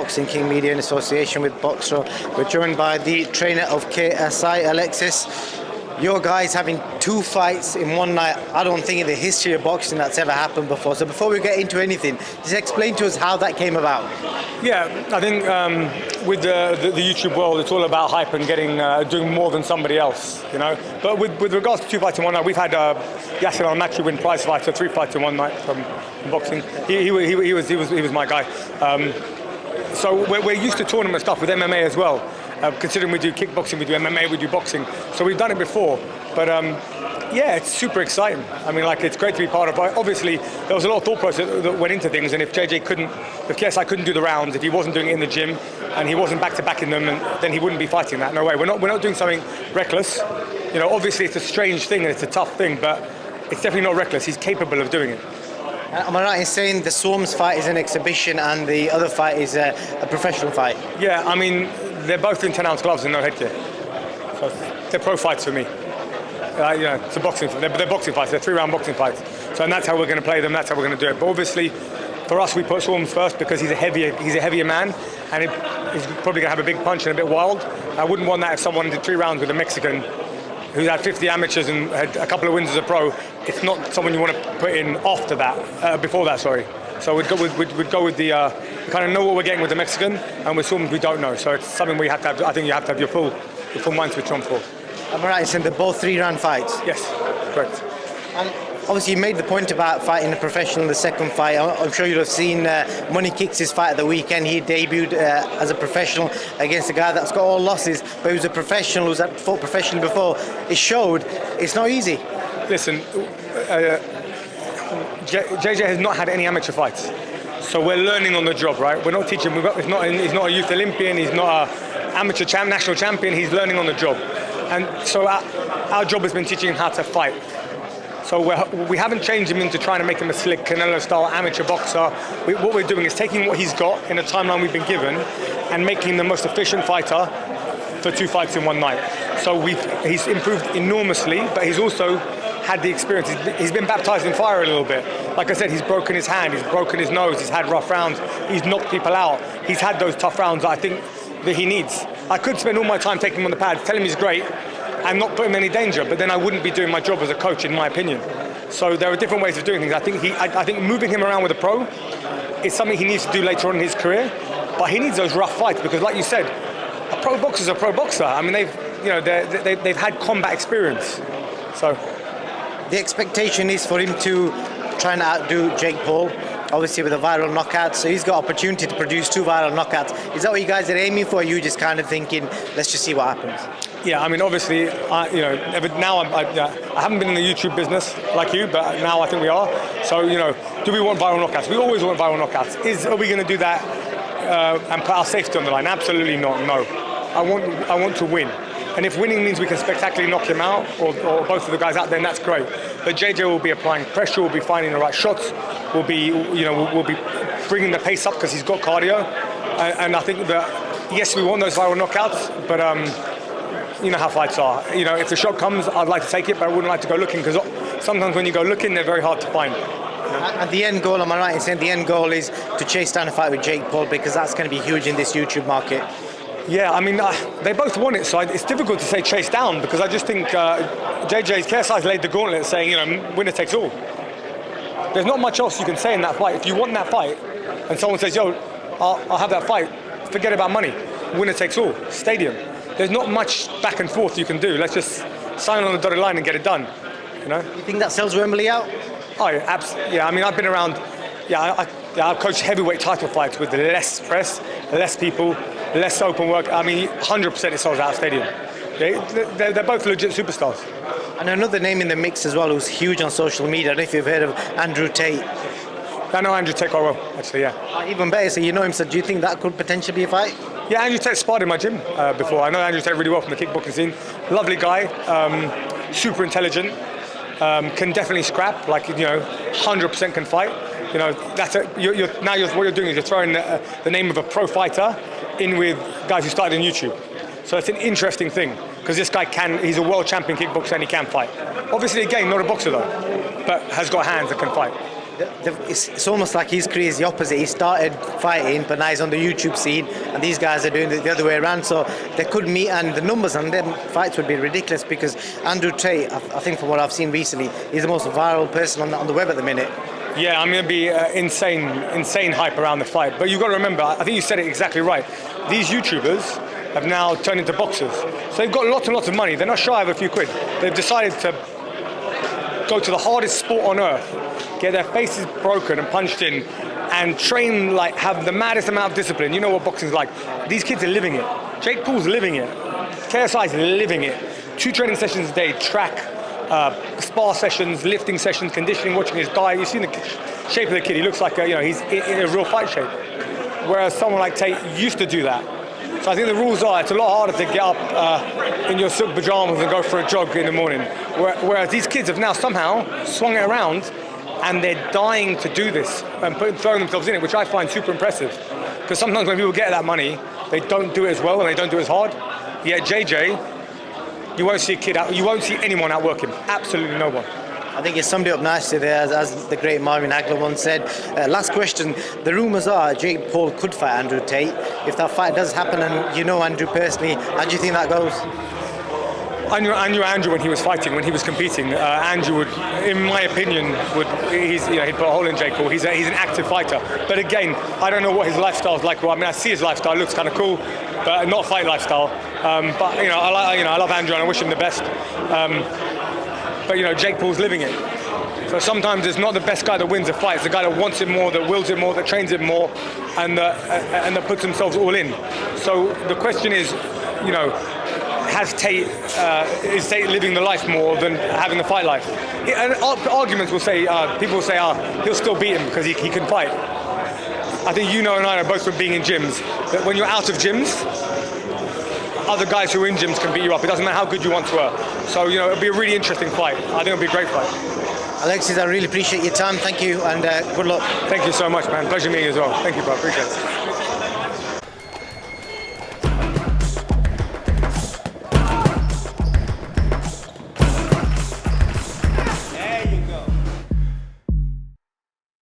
Boxing King Media in association with Boxer. We're joined by the trainer of KSI, Alexis. Your guys having 2 fights in one night. I don't think in the history of boxing that's ever happened before. So before we get into anything, just explain to us how that came about. Yeah, I think with the YouTube world, it's all about hype and getting doing more than somebody else, you know. But with regards to 2 fights in one night, we've had Yasser Al-Makri win prize fights, so 3 fights in one night from boxing. He was my guy. So we're used to tournament stuff with MMA as well. Considering we do kickboxing, we do MMA, we do boxing. So we've done it before. But yeah, it's super exciting. I mean, like, it's great to be part of. Obviously, there was a lot of thought process that went into things. And if KSI couldn't do the rounds, if he wasn't doing it in the gym, and he wasn't back-to-back in them, then he wouldn't be fighting that. No way. We're not doing something reckless. You know, obviously it's a strange thing and it's a tough thing, but it's definitely not reckless. He's capable of doing it. Am I right in saying the Swarms fight is an exhibition and the other fight is a professional fight? Yeah, I mean, they're both in 10-ounce gloves and no headgear. So they're pro fights for me. It's a boxing. They're boxing fights. They're 3-round boxing fights. So and that's how we're going to play them. That's how we're going to do it. But obviously, for us, we put Swarms first because he's a heavier man, and he's probably going to have a big punch and a bit wild. I wouldn't want that if someone did 3 rounds with a Mexican who's had 50 amateurs and had a couple of wins as a pro. It's not someone you want to put in after that, before that, sorry. So we'd go with the, we kind of know what we're getting with the Mexican, and with Swarms we don't know. So it's something we have to have, I think you have to have your full mind switch on for. Am I right in saying they're both 3-round fights? Yes, correct. And obviously you made the point about fighting a professional in the second fight. I'm sure you'll have seen Money Kicks' fight at the weekend. He debuted as a professional against a guy that's got all losses, but he was a professional who's fought professionally before. It showed it's not easy. Listen, JJ has not had any amateur fights, so we're learning on the job, right? We're not teaching. He's not a youth Olympian. He's not an amateur national champion. He's learning on the job, and so our job has been teaching him how to fight. So we haven't changed him into trying to make him a slick Canelo-style amateur boxer. What we're doing is taking what he's got in a timeline we've been given and making him the most efficient fighter for 2 fights in one night. So he's improved enormously, but he's also had the experience. He's been baptized in fire a little bit. Like I said, he's broken his hand, he's broken his nose, he's had rough rounds, he's knocked people out. He's had those tough rounds that I think that he needs. I could spend all my time taking him on the pads, telling him he's great, and not put him in any danger, but then I wouldn't be doing my job as a coach, in my opinion. So there are different ways of doing things. I think moving him around with a pro is something he needs to do later on in his career, but he needs those rough fights because, like you said, a pro boxer's a pro boxer. I mean, they've had combat experience. So the expectation is for him to try and outdo Jake Paul, obviously with a viral knockout. So he's got opportunity to produce 2 viral knockouts. Is that what you guys are aiming for? Or are you just kind of thinking, let's just see what happens? Yeah, I mean, obviously, I haven't been in the YouTube business like you, but now I think we are. So, do we want viral knockouts? We always want viral knockouts. Are we going to do that and put our safety on the line? Absolutely not. No, I want to win. And if winning means we can spectacularly knock him out, or both of the guys out, then that's great. But JJ will be applying pressure, will be finding the right shots, will be bringing the pace up because he's got cardio. And I think that yes, we want those viral knockouts, but you know how fights are. If the shot comes, I'd like to take it, but I wouldn't like to go looking because sometimes when you go looking, they're very hard to find. And the end goal, am I right in saying the end goal is to chase down a fight with Jake Paul because that's going to be huge in this YouTube market? Yeah, I mean, they both want it, so it's difficult to say chase down because I just think KSI's laid the gauntlet saying, winner takes all. There's not much else you can say in that fight. If you want that fight and someone says, yo, I'll have that fight, forget about money. Winner takes all. Stadium. There's not much back and forth you can do. Let's just sign on the dotted line and get it done. You think that sells Wembley out? Oh, yeah, absolutely. Yeah, I mean, I've been around. I've coached heavyweight title fights with less press, less people, less open work. I mean, 100% it sells out a stadium. They're both legit superstars. And another name in the mix as well who's huge on social media. I don't know if you've heard of Andrew Tate. I know Andrew Tate quite well, actually, yeah. Even better, so you know him, so do you think that could potentially be a fight? Yeah, Andrew Tate sparred in my gym before. I know Andrew Tate really well from the kickboxing scene. Lovely guy, super intelligent, can definitely scrap, 100% can fight. What you're doing is you're throwing the name of a pro fighter in with guys who started in YouTube. So it's an interesting thing, because this guy he's a world champion kickboxer and he can fight. Obviously, again, not a boxer though, but has got hands that can fight. It's almost like his career is the opposite. He started fighting, but now he's on the YouTube scene, and these guys are doing it the other way around. So they could meet, and the numbers on them fights would be ridiculous because Andrew Tate, I think from what I've seen recently, he's the most viral person on the web at the minute. Yeah, I'm going to be insane hype around the fight. But you've got to remember, I think you said it exactly right. These YouTubers have now turned into boxers. So they've got lots and lots of money. They're not shy of a few quid. They've decided to go to the hardest sport on earth, get their faces broken and punched in, and train, like, have the maddest amount of discipline. You know what boxing's like. These kids are living it. Jake Paul's living it. KSI is living it. 2 training sessions a day, track, spar sessions, lifting sessions, conditioning, watching his diet. You've seen the shape of the kid. He looks like he's in a real fight shape. Whereas someone like Tate used to do that. So I think the rules are, it's a lot harder to get up in your silk pajamas and go for a jog in the morning. Whereas these kids have now somehow swung it around, and they're dying to do this and throwing themselves in it, which I find super impressive. Because sometimes when people get that money, they don't do it as well and they don't do it as hard. Yet JJ, you won't see a kid out, you won't see anyone outwork him. Absolutely no one. I think you summed it up nicely there, as the great Marvin Hagler once said. Last question, the rumours are Jake Paul could fight Andrew Tate. If that fight does happen, and you know Andrew personally, how do you think that goes? I knew Andrew when he was fighting, when he was competing. Andrew would, in my opinion, he'd put a hole in Jake Paul. He's an active fighter. But again, I don't know what his lifestyle's like. Well, I mean, I see his lifestyle, it looks kind of cool, but not fight lifestyle. But I love Andrew and I wish him the best. But Jake Paul's living it. So sometimes it's not the best guy that wins a fight. It's the guy that wants it more, that wills it more, that trains it more, and that puts themselves all in. So the question is, is Tate living the life more than having the fight life? And arguments will say, people will say, he'll still beat him because he can fight. I think and I are both from being in gyms, that when you're out of gyms, other guys who are in gyms can beat you up. It doesn't matter how good you once were. So, it'll be a really interesting fight. I think it'll be a great fight. Alexis, I really appreciate your time. Thank you, and good luck. Thank you so much, man. Pleasure meeting you as well. Thank you, bro. Appreciate it.